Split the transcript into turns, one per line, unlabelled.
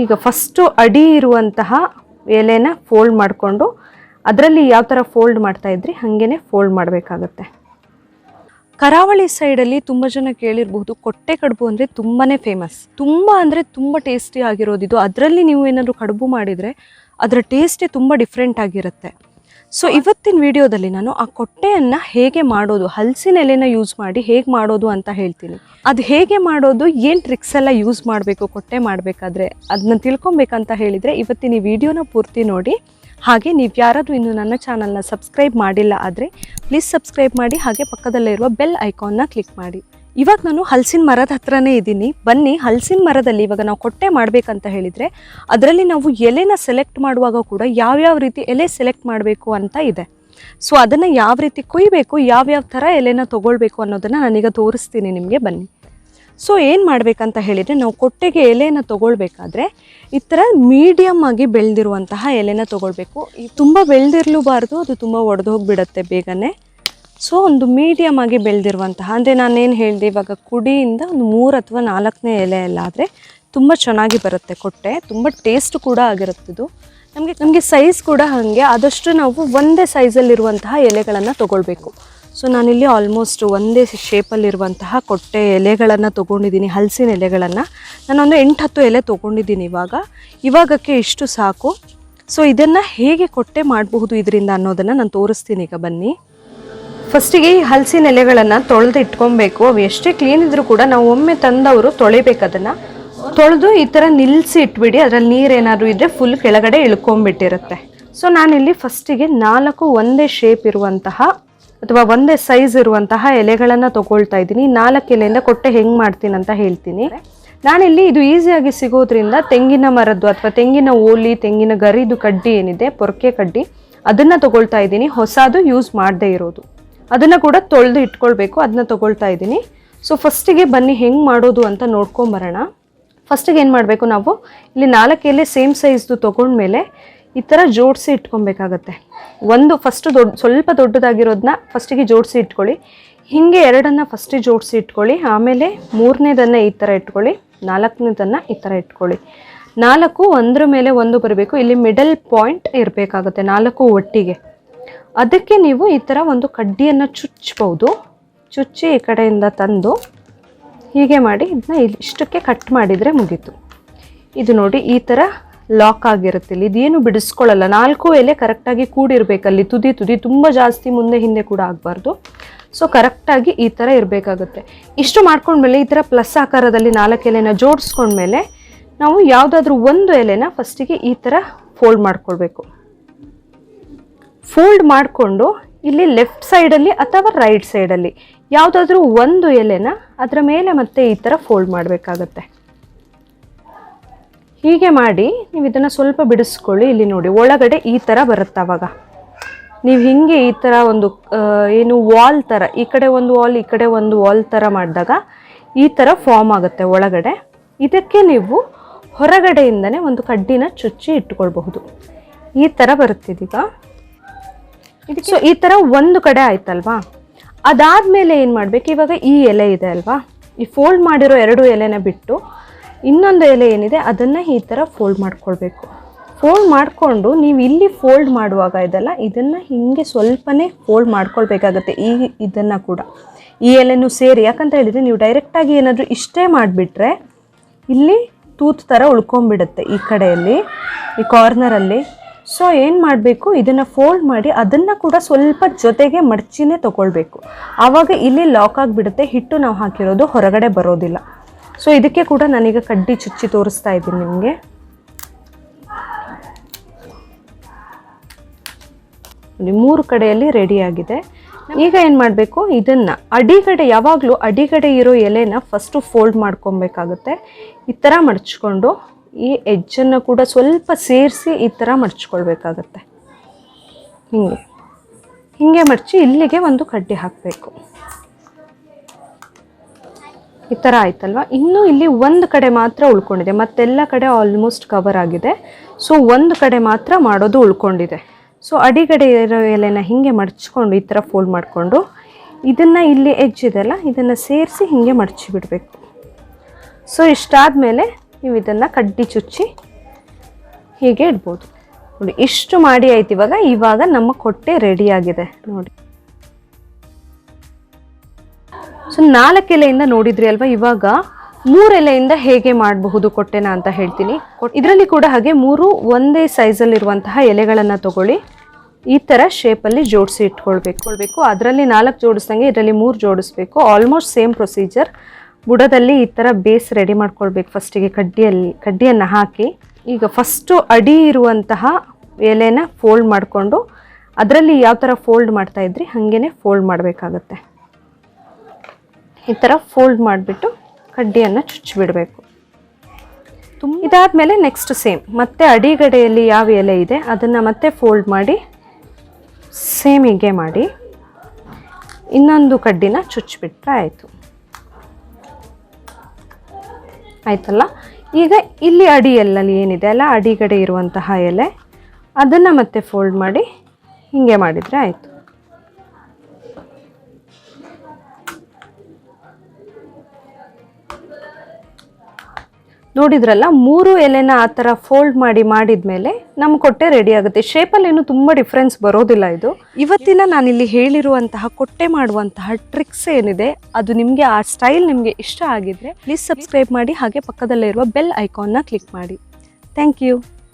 ಈಗ ಫಸ್ಟು ಅಡಿ ಇರುವಂತಹ ಎಲೆನ ಫೋಲ್ಡ್ ಮಾಡಿಕೊಂಡು ಅದರಲ್ಲಿ ಯಾವ ಥರ ಫೋಲ್ಡ್ ಮಾಡ್ತಾ ಇದ್ರಿ ಹಾಗೇ ಫೋಲ್ಡ್ ಮಾಡಬೇಕಾಗತ್ತೆ. ಕರಾವಳಿ ಸೈಡಲ್ಲಿ ತುಂಬ ಜನ ಕೇಳಿರಬಹುದು, ಕೊಟ್ಟೆ ಕಡುಬು ಅಂದರೆ ತುಂಬಾ ಫೇಮಸ್. ತುಂಬ ಅಂದರೆ ತುಂಬ ಟೇಸ್ಟಿ ಆಗಿರೋದಿದು. ಅದರಲ್ಲಿ ನೀವು ಏನಾದರೂ ಕಡುಬು ಮಾಡಿದರೆ ಅದರ ಟೇಸ್ಟೇ ತುಂಬ ಡಿಫ್ರೆಂಟ್ ಆಗಿರುತ್ತೆ. ಸೊ ಇವತ್ತಿನ ವಿಡಿಯೋದಲ್ಲಿ ನಾನು ಆ ಕೊಟ್ಟೆಯನ್ನು ಹೇಗೆ ಮಾಡೋದು, ಹಲಸಿನ ಎಲೆನ ಯೂಸ್ ಮಾಡಿ ಹೇಗೆ ಮಾಡೋದು ಅಂತ ಹೇಳ್ತೀನಿ. ಅದು ಹೇಗೆ ಮಾಡೋದು, ಏನು ಟ್ರಿಕ್ಸ್ ಎಲ್ಲ ಯೂಸ್ ಮಾಡಬೇಕು ಕೊಟ್ಟೆ ಮಾಡಬೇಕಾದ್ರೆ ಅದನ್ನ ತಿಳ್ಕೊಬೇಕಂತ ಹೇಳಿದರೆ ಇವತ್ತಿನ ಈ ವಿಡಿಯೋನ ಪೂರ್ತಿ ನೋಡಿ. ಹಾಗೆ ನೀವು ಯಾರಾದರೂ ಇನ್ನು ನನ್ನ ಚಾನಲ್ನ ಸಬ್ಸ್ಕ್ರೈಬ್ ಮಾಡಿಲ್ಲ ಆದರೆ ಪ್ಲೀಸ್ ಸಬ್ಸ್ಕ್ರೈಬ್ ಮಾಡಿ, ಹಾಗೆ ಪಕ್ಕದಲ್ಲೇ ಇರುವ ಬೆಲ್ ಐಕಾನ್ನ ಕ್ಲಿಕ್ ಮಾಡಿ. ಇವಾಗ ನಾನು ಹಲಸಿನ ಮರದ ಹತ್ರನೇ ಇದ್ದೀನಿ. ಬನ್ನಿ, ಹಲಸಿನ ಮರದಲ್ಲಿ ಇವಾಗ ನಾವು ಕೊಟ್ಟೆ ಮಾಡಬೇಕಂತ ಹೇಳಿದರೆ ಅದರಲ್ಲಿ ನಾವು ಎಲೆನ ಸೆಲೆಕ್ಟ್ ಮಾಡುವಾಗ ಕೂಡ ಯಾವ್ಯಾವ ರೀತಿ ಎಲೆ ಸೆಲೆಕ್ಟ್ ಮಾಡಬೇಕು ಅಂತ ಇದೆ. ಸೊ ಅದನ್ನು ಯಾವ ರೀತಿ ಕೊಯ್ಯಬೇಕು, ಯಾವ್ಯಾವ ಥರ ಎಲೆನ ತೊಗೊಳ್ಬೇಕು ಅನ್ನೋದನ್ನು ನಾನೀಗ ತೋರಿಸ್ತೀನಿ ನಿಮಗೆ. ಬನ್ನಿ. ಸೊ ಏನು ಮಾಡಬೇಕಂತ ಹೇಳಿದರೆ, ನಾವು ಕೊಟ್ಟೆಗೆ ಎಲೆನ ತೊಗೊಳ್ಬೇಕಾದ್ರೆ ಈ ಥರ ಮೀಡಿಯಮ್ ಆಗಿ ಬೆಳೆದಿರುವಂತಹ ಎಲೆನ ತೊಗೊಳ್ಬೇಕು. ತುಂಬ ಬೆಳೆದಿರಲೂಬಾರ್ದು, ಅದು ತುಂಬ ಒಡೆದು ಹೋಗಿಬಿಡುತ್ತೆ ಬೇಗನೆ. ಸೊ ಒಂದು ಮೀಡಿಯಮ್ ಆಗಿ ಬೆಳೆದಿರುವಂತಹ, ಅಂದರೆ ನಾನೇನು ಹೇಳಿದೆ, ಇವಾಗ ಕುಡಿಯಿಂದ ಒಂದು 3 ಅಥವಾ 4ನೇ ಎಲೆ ಎಲ್ಲ ಆದರೆ ತುಂಬ ಚೆನ್ನಾಗಿ ಬರುತ್ತೆ ಕೊಟ್ಟೆ. ತುಂಬ ಟೇಸ್ಟ್ ಕೂಡ ಆಗಿರುತ್ತದು. ನಮಗೆ ಸೈಜ್ ಕೂಡ ಹಾಗೆ ಆದಷ್ಟು ನಾವು ಒಂದೇ ಸೈಜಲ್ಲಿರುವಂತಹ ಎಲೆಗಳನ್ನು ತೊಗೊಳ್ಬೇಕು. ಸೊ ನಾನಿಲ್ಲಿ ಆಲ್ಮೋಸ್ಟ್ ಒಂದೇ ಶೇಪಲ್ಲಿರುವಂತಹ ಕೊಟ್ಟೆ ಎಲೆಗಳನ್ನು ತೊಗೊಂಡಿದ್ದೀನಿ, ಹಲಸಿನ ಎಲೆಗಳನ್ನು. ನಾನೊಂದು 8-10 ಎಲೆ ತೊಗೊಂಡಿದ್ದೀನಿ ಇವಾಗಕ್ಕೆ ಇಷ್ಟು ಸಾಕು. ಸೊ ಇದನ್ನು ಹೇಗೆ ಕೊಟ್ಟೆ ಮಾಡಬಹುದು ಇದರಿಂದ ಅನ್ನೋದನ್ನು ನಾನು ತೋರಿಸ್ತೀನಿ ಈಗ. ಬನ್ನಿ. ಫಸ್ಟಿಗೆ ಈ ಹಲಸಿನ ಎಲೆಗಳನ್ನು ತೊಳೆದು ಇಟ್ಕೊಬೇಕು. ಅವು ಎಷ್ಟೇ ಕ್ಲೀನ್ ಇದ್ರೂ ಕೂಡ ನಾವು ಒಮ್ಮೆ ತಂದವರು ತೊಳಿಬೇಕು. ಅದನ್ನು ತೊಳೆದು ಈ ಥರ ನಿಲ್ಲಿಸಿ ಇಟ್ಬಿಡಿ. ಅದರಲ್ಲಿ ನೀರೇನಾದರೂ ಇದ್ದರೆ ಫುಲ್ ಕೆಳಗಡೆ ಇಳ್ಕೊಂಬಿಟ್ಟಿರುತ್ತೆ. ಸೊ ನಾನಿಲ್ಲಿ ಫಸ್ಟಿಗೆ 4 ಒಂದೇ ಶೇಪ್ ಇರುವಂತಹ ಅಥವಾ ಒಂದೇ ಸೈಜ್ ಇರುವಂತಹ ಎಲೆಗಳನ್ನು ತೊಗೊಳ್ತಾ ಇದ್ದೀನಿ. 4 ಎಲೆಯಿಂದ ಕೊಟ್ಟೆ ಹೆಂಗೆ ಮಾಡ್ತೀನಿ ಅಂತ ಹೇಳ್ತೀನಿ. ನಾನಿಲ್ಲಿ ಇದು ಈಸಿಯಾಗಿ ಸಿಗೋದ್ರಿಂದ ತೆಂಗಿನ ಮರದ್ದು ಅಥವಾ ತೆಂಗಿನ ಓಲಿ, ತೆಂಗಿನ ಗರಿದು ಕಡ್ಡಿ ಏನಿದೆ, ಪೊರಕೆ ಕಡ್ಡಿ, ಅದನ್ನು ತೊಗೊಳ್ತಾ ಇದ್ದೀನಿ. ಹೊಸದು ಯೂಸ್ ಮಾಡದೇ ಇರೋದು, ಅದನ್ನು ಕೂಡ ತೊಳೆದು ಇಟ್ಕೊಳ್ಬೇಕು, ಅದನ್ನ ತೊಗೊಳ್ತಾ ಇದ್ದೀನಿ. ಸೊ ಫಸ್ಟಿಗೆ ಬನ್ನಿ ಹೆಂಗೆ ಮಾಡೋದು ಅಂತ ನೋಡ್ಕೊಂಬರೋಣ. ಫಸ್ಟಿಗೆ ಏನು ಮಾಡಬೇಕು, ನಾವು ಇಲ್ಲಿ 4 ಎಲೆ ಸೇಮ್ ಸೈಜ್ದು ತೊಗೊಂಡ್ಮೇಲೆ ಈ ಥರ ಜೋಡಿಸಿ ಇಟ್ಕೊಬೇಕಾಗತ್ತೆ. ಒಂದು ಫಸ್ಟು ಸ್ವಲ್ಪ ದೊಡ್ಡದಾಗಿರೋದನ್ನ ಫಸ್ಟಿಗೆ ಜೋಡಿಸಿ ಇಟ್ಕೊಳ್ಳಿ. ಹೀಗೆ 2 ಫಸ್ಟಿಗೆ ಜೋಡಿಸಿ ಇಟ್ಕೊಳ್ಳಿ. ಆಮೇಲೆ 3ನೇದನ್ನು ಈ ಥರ ಇಟ್ಕೊಳ್ಳಿ, 4ನೇದನ್ನು ಈ ಥರ ಇಟ್ಕೊಳ್ಳಿ. 4 ಒಂದ್ರ ಮೇಲೆ ಒಂದು ಬರಬೇಕು. ಇಲ್ಲಿ ಮಿಡಲ್ ಪಾಯಿಂಟ್ ಇರಬೇಕಾಗುತ್ತೆ 4 ಒಟ್ಟಿಗೆ. ಅದಕ್ಕೆ ನೀವು ಈ ಥರ ಒಂದು ಕಡ್ಡಿಯನ್ನು ಚುಚ್ಚಬಹುದು. ಚುಚ್ಚಿ ಈ ಕಡೆಯಿಂದ ತಂದು ಹೀಗೆ ಮಾಡಿ ಇದನ್ನ ಇಷ್ಟಕ್ಕೆ ಕಟ್ ಮಾಡಿದರೆ ಮುಗೀತು. ಇದು ನೋಡಿ ಈ ಥರ ಲಾಕ್ ಆಗಿರುತ್ತೆ. ಇಲ್ಲಿ ಇದೇನು ಬಿಡಿಸ್ಕೊಳ್ಳಲ್ಲ. 4 ಎಲೆ ಕರೆಕ್ಟಾಗಿ ಕೂಡಿರಬೇಕಲ್ಲಿ. ತುದಿ ತುಂಬ ಜಾಸ್ತಿ ಮುಂದೆ ಹಿಂದೆ ಕೂಡ ಆಗಬಾರ್ದು. ಸೊ ಕರೆಕ್ಟಾಗಿ ಈ ಥರ ಇರಬೇಕಾಗುತ್ತೆ. ಇಷ್ಟು ಮಾಡ್ಕೊಂಡ್ಮೇಲೆ ಈ ಥರ ಪ್ಲಸ್ ಆಕಾರದಲ್ಲಿ 4 ಎಲೆನ ಜೋಡಿಸ್ಕೊಂಡ್ಮೇಲೆ ನಾವು ಯಾವುದಾದ್ರೂ ಒಂದು ಎಲೆನ ಫಸ್ಟಿಗೆ ಈ ಥರ ಫೋಲ್ಡ್ ಮಾಡ್ಕೊಳ್ಬೇಕು. ಫೋಲ್ಡ್ ಮಾಡಿಕೊಂಡು ಇಲ್ಲಿ ಲೆಫ್ಟ್ ಸೈಡಲ್ಲಿ ಅಥವಾ ರೈಟ್ ಸೈಡಲ್ಲಿ ಯಾವುದಾದ್ರೂ ಒಂದು ಎಲೆನ ಅದರ ಮೇಲೆ ಮತ್ತೆ ಈ ಥರ ಫೋಲ್ಡ್ ಮಾಡಬೇಕಾಗತ್ತೆ. ಹೀಗೆ ಮಾಡಿ ನೀವು ಇದನ್ನು ಸ್ವಲ್ಪ ಬಿಡಿಸ್ಕೊಳ್ಳಿ. ಇಲ್ಲಿ ನೋಡಿ ಒಳಗಡೆ ಈ ಥರ ಬರುತ್ತೆ. ಆವಾಗ ನೀವು ಹಿಂಗೆ ಈ ಥರ ಒಂದು ಏನು ವಾಲ್ ಥರ, ಈ ಕಡೆ ಒಂದು ವಾಲ್ ಈ ಕಡೆ ಒಂದು ವಾಲ್ ಥರ ಮಾಡಿದಾಗ ಈ ಥರ ಫಾರ್ಮ್ ಆಗುತ್ತೆ ಒಳಗಡೆ. ಇದಕ್ಕೆ ನೀವು ಹೊರಗಡೆಯಿಂದನೇ ಒಂದು ಕಡ್ಡಿನ ಚುಚ್ಚಿ ಇಟ್ಕೊಳ್ಬಹುದು. ಈ ಥರ ಬರುತ್ತಿದೀಗ. ಸೊ ಈ ಥರ ಒಂದು ಕಡೆ ಆಯ್ತಲ್ವಾ. ಅದಾದಮೇಲೆ ಏನು ಮಾಡಬೇಕು, ಇವಾಗ ಈ ಎಲೆ ಇದೆ ಅಲ್ವಾ, ಈ ಫೋಲ್ಡ್ ಮಾಡಿರೋ 2 ಎಲೆನ ಬಿಟ್ಟು ಇನ್ನೊಂದು ಎಲೆ ಏನಿದೆ ಅದನ್ನು ಈ ಥರ ಫೋಲ್ಡ್ ಮಾಡ್ಕೊಳ್ಬೇಕು. ಫೋಲ್ಡ್ ಮಾಡಿಕೊಂಡು ನೀವು ಇಲ್ಲಿ ಫೋಲ್ಡ್ ಮಾಡುವಾಗ ಇದೆಲ್ಲ ಇದನ್ನು ಹೀಗೆ ಸ್ವಲ್ಪನೇ ಫೋಲ್ಡ್ ಮಾಡ್ಕೊಳ್ಬೇಕಾಗತ್ತೆ. ಇದನ್ನು ಕೂಡ ಈ ಎಲೆನೂ ಸೇರಿ. ಯಾಕಂತ ಹೇಳಿದರೆ ನೀವು ಡೈರೆಕ್ಟಾಗಿ ಏನಾದರೂ ಇಷ್ಟೇ ಮಾಡಿಬಿಟ್ರೆ ಇಲ್ಲಿ ತೂತು ಥರ ಉಳ್ಕೊಂಬಿಡುತ್ತೆ ಈ ಕಡೆಯಲ್ಲಿ, ಈ ಕಾರ್ನರಲ್ಲಿ. ಸೊ ಏನು ಮಾಡಬೇಕು, ಇದನ್ನು ಫೋಲ್ಡ್ ಮಾಡಿ ಅದನ್ನು ಕೂಡ ಸ್ವಲ್ಪ ಜೊತೆಗೆ ಮಡಚಿನೇ ತೊಗೊಳ್ಬೇಕು. ಆವಾಗ ಇಲ್ಲಿ ಲಾಕ್ ಆಗಿಬಿಡುತ್ತೆ, ಹಿಟ್ಟು ನಾವು ಹಾಕಿರೋದು ಹೊರಗಡೆ ಬರೋದಿಲ್ಲ. ಸೊ ಇದಕ್ಕೆ ಕೂಡ ನಾನೀಗ ಕಡ್ಡಿ ಚುಚ್ಚಿ ತೋರಿಸ್ತಾ ಇದ್ದೀನಿ ನಿಮಗೆ. ನೋಡಿ 3 ಕಡೆಯಲ್ಲಿ ರೆಡಿಯಾಗಿದೆ. ಈಗ ಏನು ಮಾಡಬೇಕು, ಇದನ್ನು ಅಡಿಗಡೆ, ಯಾವಾಗಲೂ ಅಡಿಗಡೆ ಇರೋ ಎಲೆನ ಫಸ್ಟು ಫೋಲ್ಡ್ ಮಾಡ್ಕೊಬೇಕಾಗುತ್ತೆ. ಈ ಥರ ಮಡಚ್ಕೊಂಡು ಈ ಎಜ್ಜನ್ನು ಕೂಡ ಸ್ವಲ್ಪ ಸೇರಿಸಿ ಈ ಥರ ಮಡಚ್ಕೊಳ್ಬೇಕಾಗತ್ತೆ. ಹಿಂಗೆ ಮಡಚಿ ಇಲ್ಲಿಗೆ ಒಂದು ಕಡ್ಡಿ ಹಾಕಬೇಕು. ಈ ಥರ ಆಯ್ತಲ್ವ. ಇನ್ನೂ ಇಲ್ಲಿ ಒಂದು ಕಡೆ ಮಾತ್ರ ಉಳ್ಕೊಂಡಿದೆ, ಮತ್ತೆಲ್ಲ ಕಡೆ ಆಲ್ಮೋಸ್ಟ್ ಕವರ್ ಆಗಿದೆ. ಸೊ ಒಂದು ಕಡೆ ಮಾತ್ರ ಮಾಡೋದು ಉಳ್ಕೊಂಡಿದೆ. ಸೊ ಅಡಿಗಡೆ ಇರೋ ಎಲೆನ ಹಿಂಗೆ ಮಡಚ್ಕೊಂಡು ಈ ಥರ ಫೋಲ್ಡ್ ಮಾಡಿಕೊಂಡು ಇದನ್ನು ಇಲ್ಲಿ ಎಡ್ಜ್ ಇದೆಲ್ಲ ಇದನ್ನು ಸೇರಿಸಿ ಹಿಂಗೆ ಮಡಚಿ ಬಿಡಬೇಕು. ಸೊ ಇಷ್ಟಾದಮೇಲೆ ನೀವು ಇದನ್ನು ಕಡ್ಡಿ ಚುಚ್ಚಿ ಹೀಗೆ ಇಡ್ಬೋದು ನೋಡಿ. ಇಷ್ಟು ಮಾಡಿ ಆಯ್ತು. ಇವಾಗ ನಮ್ಮ ಕೊಟ್ಟೆ ರೆಡಿ ಆಗಿದೆ ನೋಡಿ. ಸೊ 4 ಎಲೆಯಿಂದ ನೋಡಿದ್ರಿ ಅಲ್ವಾ. ಇವಾಗ 3 ಎಲೆಯಿಂದ ಹೇಗೆ ಮಾಡಬಹುದು ಕೊಟ್ಟೆನ ಅಂತ ಹೇಳ್ತೀನಿ. ಇದರಲ್ಲಿ ಕೂಡ ಹಾಗೆ 3 ಒಂದೇ ಸೈಜಲ್ಲಿರುವಂತಹ ಎಲೆಗಳನ್ನು ತಗೊಳ್ಳಿ. ಈ ಥರ ಶೇಪಲ್ಲಿ ಜೋಡಿಸಿ ಇಟ್ಕೊಳ್ಬೇಕು. ಅದರಲ್ಲಿ 4 ಜೋಡಿಸ್ದಂಗೆ ಇದರಲ್ಲಿ 3 ಜೋಡಿಸ್ಬೇಕು. Almost same procedure. ಬುಡದಲ್ಲಿ ಈ ಥರ ಬೇಸ್ ರೆಡಿ ಮಾಡ್ಕೊಳ್ಬೇಕು. ಫಸ್ಟಿಗೆ ಕಡ್ಡಿಯನ್ನು ಹಾಕಿ ಈಗ ಫಸ್ಟು ಅಡಿ ಇರುವಂತಹ ಎಲೆನ ಫೋಲ್ಡ್ ಮಾಡಿಕೊಂಡು ಅದರಲ್ಲಿ ಯಾವ ಥರ ಫೋಲ್ಡ್ ಮಾಡ್ತಾ ಇದ್ರಿ ಹಾಗೇ ಫೋಲ್ಡ್ ಮಾಡಬೇಕಾಗತ್ತೆ. ಈ ಥರ ಫೋಲ್ಡ್ ಮಾಡಿಬಿಟ್ಟು ಕಡ್ಡಿಯನ್ನು ಚುಚ್ಚಿಬಿಡಬೇಕು. ಇದಾದಮೇಲೆ ನೆಕ್ಸ್ಟ್ ಸೇಮ್ ಮತ್ತೆ ಅಡಿಗಡೆಯಲ್ಲಿ ಯಾವ ಎಲೆ ಇದೆ ಅದನ್ನು ಮತ್ತೆ ಫೋಲ್ಡ್ ಮಾಡಿ ಸೇಮ್ ಹೀಗೆ ಮಾಡಿ ಇನ್ನೊಂದು ಕಡ್ಡಿನ ಚುಚ್ಚಿಬಿಟ್ರೆ ಆಯಿತು. ಆಯ್ತಲ್ಲ. ಈಗ ಇಲ್ಲಿ ಅಡಿಯಲ್ಲಿ ಏನಿದೆ ಅಲ್ಲ ಅಡಿಗಡೆ ಇರುವಂತಹ ಎಲೆ ಅದನ್ನು ಮತ್ತೆ ಫೋಲ್ಡ್ ಮಾಡಿ ಹೀಗೆ ಮಾಡಿದರೆ ಆಯಿತು. ನೋಡಿದ್ರಲ್ಲ 3 ಎಲೆನ ಆ ಥರ ಫೋಲ್ಡ್ ಮಾಡಿದ್ಮೇಲೆ ನಮ್ಮ ಕೊಟ್ಟೆ ರೆಡಿ ಆಗುತ್ತೆ. ಶೇಪಲ್ಲಿ ಏನು ತುಂಬ ಡಿಫ್ರೆನ್ಸ್ ಬರೋದಿಲ್ಲ. ಇದು ಇವತ್ತಿನ ನಾನಿಲ್ಲಿ ಹೇಳಿರುವಂತಹ ಕೊಟ್ಟೆ ಮಾಡುವಂತಹ ಟ್ರಿಕ್ಸ್ ಏನಿದೆ ಅದು ನಿಮಗೆ ಆ ಸ್ಟೈಲ್ ನಿಮಗೆ ಇಷ್ಟ ಆಗಿದ್ರೆ ಪ್ಲೀಸ್ ಸಬ್ಸ್ಕ್ರೈಬ್ ಮಾಡಿ, ಹಾಗೆ ಪಕ್ಕದಲ್ಲೇ ಇರುವ ಬೆಲ್ ಐಕಾನ್ನ ಕ್ಲಿಕ್ ಮಾಡಿ. Thank you.